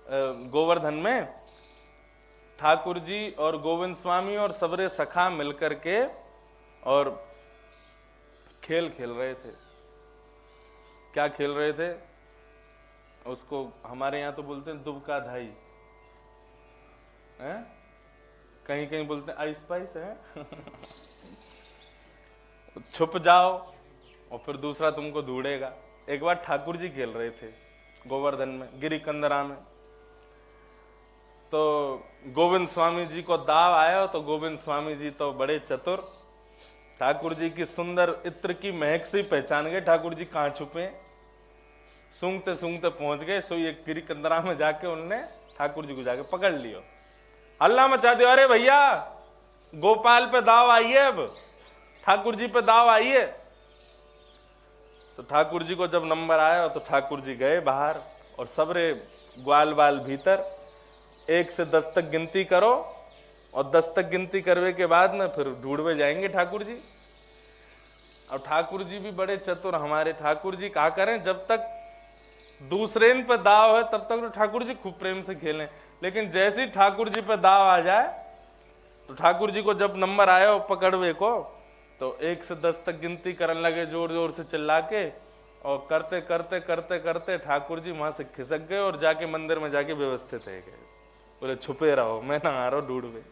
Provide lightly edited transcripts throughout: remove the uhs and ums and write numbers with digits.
गोवर्धन में ठाकुर जी और गोविंद स्वामी और सबरे सखा मिलकर के और खेल खेल रहे थे। क्या खेल रहे थे? उसको हमारे यहां तो बोलते हैं दुबका धाई है, कहीं कहीं बोलते हैं आइस पाइस है। छुप जाओ और फिर दूसरा तुमको ढूंढेगा। एक बार ठाकुर जी खेल रहे थे गोवर्धन में, गिरी कंदरा में। तो गोविंद स्वामी जी को दाव आया, तो गोविंद स्वामी जी तो बड़े चतुर, ठाकुर जी की सुंदर इत्र की महक से पहचान गए ठाकुर जी कहां छुपे। सूंघते सूंघते पहुंच गए, सो ये गिरी कंदरा में जाके उनने ठाकुर जी को जाके पकड़ लियो, हल्ला मचा दिया, अरे भैया गोपाल पे दाव आई है, अब ठाकुर जी पे दाव आई है। तो ठाकुर जी को जब नंबर आया तो ठाकुर जी गए बाहर और सबरे ग्वाल बाल भीतर, 1 से 10 तक गिनती करो और 10 तक गिनती करने के बाद में फिर ढूंढवे जाएंगे ठाकुर जी। और ठाकुर जी भी बड़े चतुर हमारे ठाकुर जी, क्या करें, जब तक दूसरे पे दाव है तब तक तो ठाकुर जी खूब प्रेम से खेलें, लेकिन जैसे ही ठाकुर जी पे दाव आ जाए तो ठाकुर जी को जब नंबर आया और पकड़वे को, तो 1 से 10 तक गिनती करने लगे जोर जोर से चिल्ला के, और करते करते करते करते ठाकुर जी वहां से खिसक गए और जाके मंदिर में जाके व्यवस्थित है गए। बोले छुपे रहो, मैं ना आ रहा हूं ढूंढवे।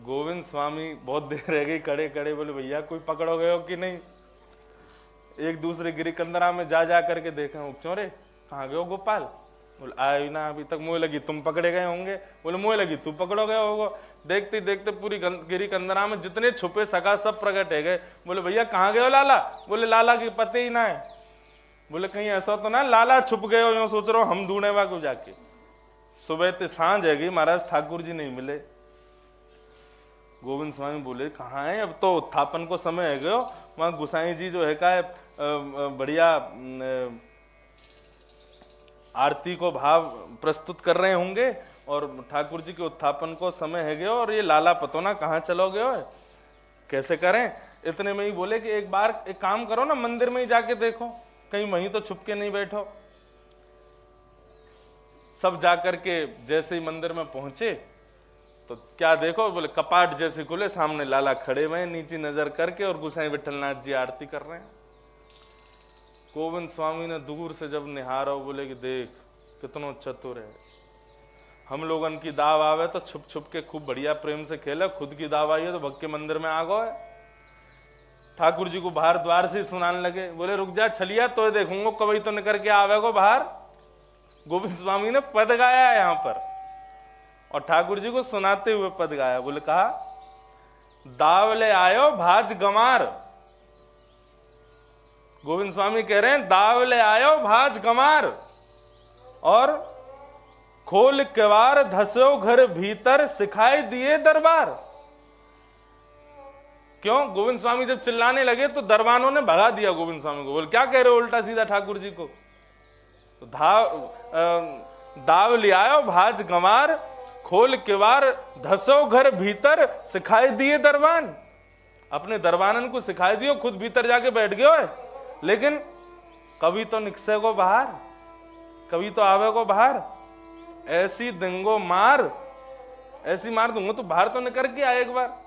गोविंद स्वामी बहुत देर रह गई खड़े खड़े, बोले भैया कोई पकड़ो गए हो कि नहीं। एक दूसरे गिरी कंदरा में जा करके देखा, क्यों रे कहाँ गए हो गोपाल? बोले आए ना अभी तक। मुझे लगी तुम पकड़े गए होंगे। बोले मुझे लगी तू पकड़ो गए होगा। देखते देखते पूरी गिरी कंदरा में जितने छुपे सगा सब प्रकट है गए। बोले भैया कहाँ गए हो लाला? बोले लाला के पते ही ना है। बोले कहीं ऐसा तो ना लाला छुप गए हो, यूं सोच रहा हूं हम ढूंढे को जाके। सुबह ते सांझ है गई, महाराज ठाकुर जी नहीं मिले। गोविंद स्वामी बोले कहाँ है, अब तो उत्थापन को समय है गयो, वहां गुसाई जी जो है का बढ़िया आरती को भाव प्रस्तुत कर रहे होंगे और ठाकुर जी के उत्थापन को समय है गयो, और ये लाला पतो ना कहाँ चलो गयो है, कैसे करें। इतने में ही बोले कि एक बार एक काम करो ना, मंदिर में ही जाके देखो कहीं वहीं तो छुप के नहीं बैठो। सब जाकर के जैसे ही मंदिर में पहुंचे तो क्या देखो, बोले कपाट जैसे खुले, सामने लाला खड़े हुए नीचे नजर करके और गुसाई विठलनाथ जी आरती कर रहे हैं। गोविंद स्वामी ने दूर से जब निहारा, बोले कि देख कितना चतुर है, हम लोगन की दाव आवे तो छुप छुप के खूब बढ़िया प्रेम से खेले, खुद की दाव आई है तो भग के मंदिर में आ गए। ठाकुर जी को बाहर द्वार से सुनाने लगे, बोले रुक जा छलिया तो देखूंगा कभी तो निकल के आवेगो बाहर। गोविंद स्वामी ने पद गाया है यहाँ पर और ठाकुर जी को सुनाते हुए पद गाया। बोले कहा दाव ले आयो भाज गमार। गोविंद स्वामी कह रहे हैं दाव ले आयो भाज गमार, और खोल केवार धसो घर भीतर सिखाई दिए दरबार। क्यों? गोविंद स्वामी जब चिल्लाने लगे तो दरबानों ने भगा दिया गोविंद स्वामी को। बोले क्या कह रहे हो उल्टा सीधा ठाकुर जी को? तो दाव ले आयो भाज गमार, खोल केवार धसो घर भीतर सिखाई दिए दरबान। अपने दरबानन को सिखाई दियो, खुद भीतर जाके बैठ गयो है, लेकिन कभी तो निकसे को बाहर, कभी तो आवे को बाहर। ऐसी दिंगो मार, ऐसी मार दूंगा तो बाहर तो निकल के आए एक बार।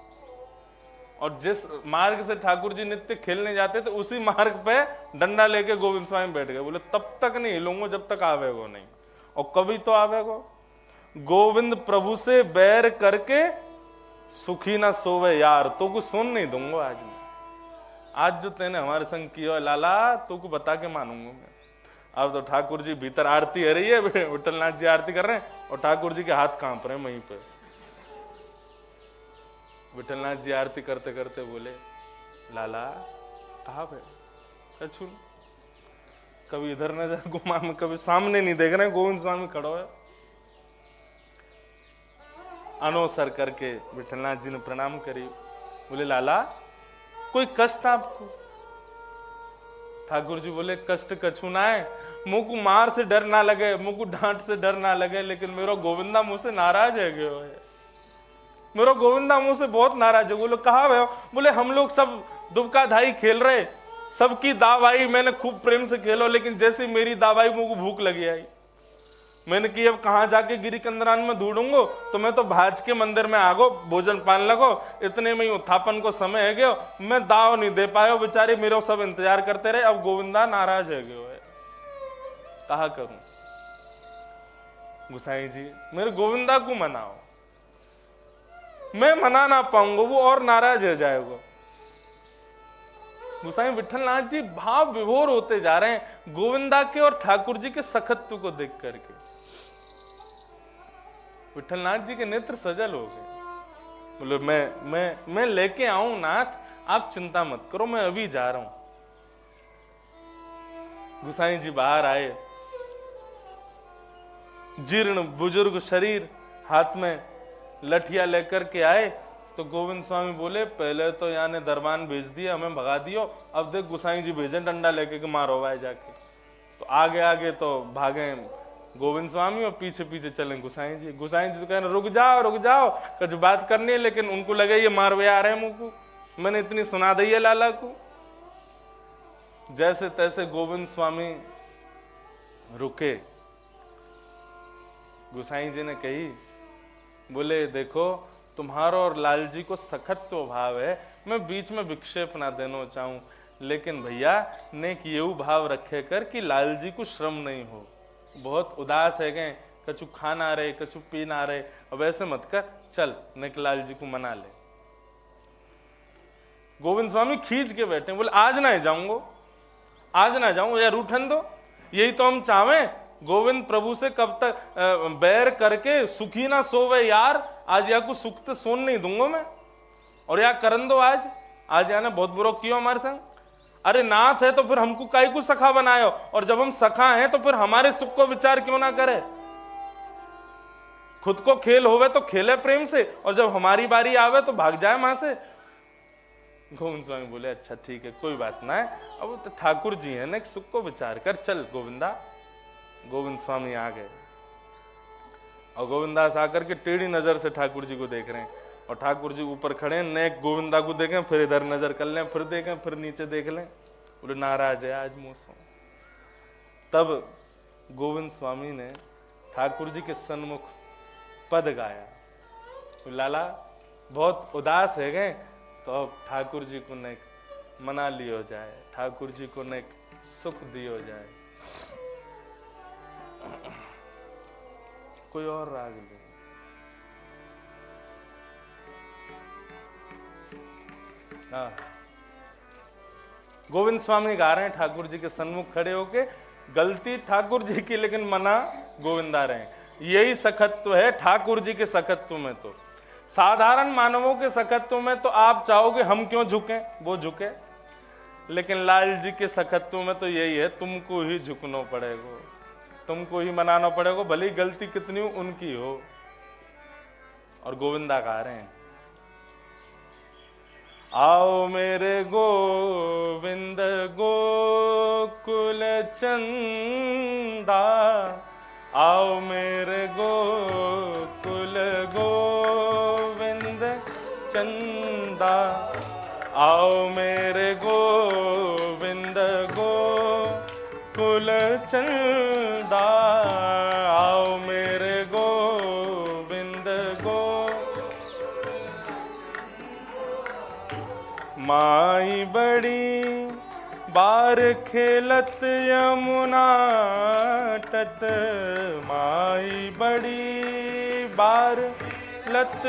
और जिस मार्ग से ठाकुर जी नित्य खेलने जाते थे उसी मार्ग पे डंडा लेके गोविंद स्वामी बैठ गए। बोले तब तक नहीं हिलूंगा जब तक आवेगो नहीं, और कभी तो आवेगो। गोविंद प्रभु से बैर करके सुखी ना सोवे यार, तो कुछ सुन नहीं दूंगा आज मैं। आज जो तेने हमारे संग किया लाला, तो को बता के मानूंगा मैं। अब तो ठाकुर जी भीतर आरती हो रही है, विठलनाथ जी आरती कर रहे हैं और ठाकुर जी के हाथ कांप रहे हैं वहीं पे। विठलनाथ जी आरती करते करते बोले लाला कहाँ पे अच्छू, कभी इधर नजर घुमा में, कभी सामने नहीं देख रहे। गोविंद स्वामी खड़ो है। अनोसर करके विठलनाथ जी ने प्रणाम करी। बोले लाला कोई कष्ट आपको? ठाकुर जी बोले कष्ट कछु ना है, मुंह को मार से डर ना लगे, मुंह को डांट से डर ना लगे, लेकिन मेरा गोविंदा मुंह से नाराज है गयो है, मेरा गोविंदा मुंह से बहुत नाराज है। बोले कहा भैया? बोले हम लोग सब दुबका धाई खेल रहे, सबकी दाव आई, मैंने खूब प्रेम से खेलो, लेकिन जैसे मेरी दाव आई मुंह को भूख लगी आई। मैंने कि अब कहाँ जाके गिरी कंदरान में ढूंढूंगो, तो मैं तो भाज के मंदिर में आगो, भोजन पान लगो, इतने में ही उत्थापन को समय है गयो, मैं दाव नहीं दे पायो, बेचारे मेरे सब इंतजार करते रहे। अब गोविंदा नाराज है गयो है, कहा करूं गुसाई जी, मेरे गोविंदा को मनाओ, मैं मना ना पाऊंगा, वो और नाराज हो जाएगा। गुसाई विठलनाथ जी भाव विभोर होते जा रहे हैं गोविंदा के और ठाकुर जी के सखत्व को देख करके। विठलनाथ जी के नेत्र सजल हो गए, बोले मैं लेके आऊं नाथ, आप चिंता मत करो, मैं अभी जा रहा हूं। गुसाई जी बाहर आए, जीर्ण बुजुर्ग शरीर, हाथ में लठिया लेकर के आए। तो गोविंद स्वामी बोले, पहले तो यहाँ ने दरबान भेज दिया, हमें भगा दियो, अब देख गुसाई जी भेजे डंडा लेके के मारो भाई जाके। तो आगे आगे तो भागे गोविंद स्वामी और पीछे पीछे चले गुसाई जी। गुसाई जी तो कह रहे रुक जाओ, कुछ बात करनी है, लेकिन उनको लगे ये मारवे आ रहे हैं मुंह को, मैंने इतनी सुना दी है लाला को। जैसे तैसे गोविंद स्वामी रुके। गुसाई जी ने कही, बोले देखो तुम्हारा और लाल जी को सखत्व भाव है, मैं बीच में विक्षेप ना देना चाहूं, लेकिन भैया नेक येऊ भाव रखे कर कि लाल जी को श्रम नहीं हो, बहुत उदास है गए, कछु खा ना रहे, कछु पी ना रहे, अब ऐसे मत कर, चल नेक लाल जी को मना ले। गोविंद स्वामी खींच के बैठे, बोले आज ना जाऊंगो, आज ना जाऊं, यार उठन दो, यही तो हम चाहें, गोविंद प्रभु से कब तक बैर करके सुखी ना सोवे यार, आज या को सुख तो सोन नहीं दूंगा मैं, और या करन दो आज याने बहुत बुरा किया हमारे संग। अरे नाथ है तो फिर हमको काई को सखा बनायो, और जब हम सखा हैं तो फिर हमारे सुख को विचार क्यों ना करे, खुद को खेल होवे तो खेले प्रेम से, और जब हमारी बारी आवे तो भाग जाए वहां से। गोविंद स्वामी बोले अच्छा ठीक है, कोई बात ना है, अब तो ठाकुर जी है ना, सुख को विचार कर, चल गोविंदा। गोविंद स्वामी आ गए और गोविंदास आकर के टेढ़ी नजर से ठाकुर जी को देख रहे हैं, और ठाकुर जी ऊपर खड़े हैं, नेक गोविंदा को देखें, फिर इधर नजर कर लें, फिर देखें, फिर नीचे देख लें, बोले नाराज है आज मुझसे। तब गोविंद स्वामी ने ठाकुर जी के सन्मुख पद गाया, लाला बहुत उदास है गए, तो अब ठाकुर जी को नेक मना लियो जाए, ठाकुर जी को नेक सुख दियो जाए। कोई और राग ले, गोविंद स्वामी गा रहे हैं ठाकुर जी के सन्मुख खड़े होके, गलती ठाकुर जी की लेकिन मना गोविंदा रहे हैं। यही सखत्व है ठाकुर जी के सखत्व में। तो साधारण मानवों के सखत्व में तो आप चाहोगे हम क्यों झुकें, वो झुके, लेकिन लाल जी के सखत्व में तो यही है, तुमको ही झुकना पड़ेगा, तुमको ही मनाना पड़ेगा, भले गलती कितनी हो उनकी हो। और गोविंदा गा रहे हैं, आओ मेरे गोविंद गोकुल चंदा, आओ मेरे गोकुल गोविंद चंदा, आओ मेरे गोविंद गोकुल चंदा, आओ मेरे गोविंद गो। माई बड़ी बार खेलत यमुना तट, माई बड़ी बार लत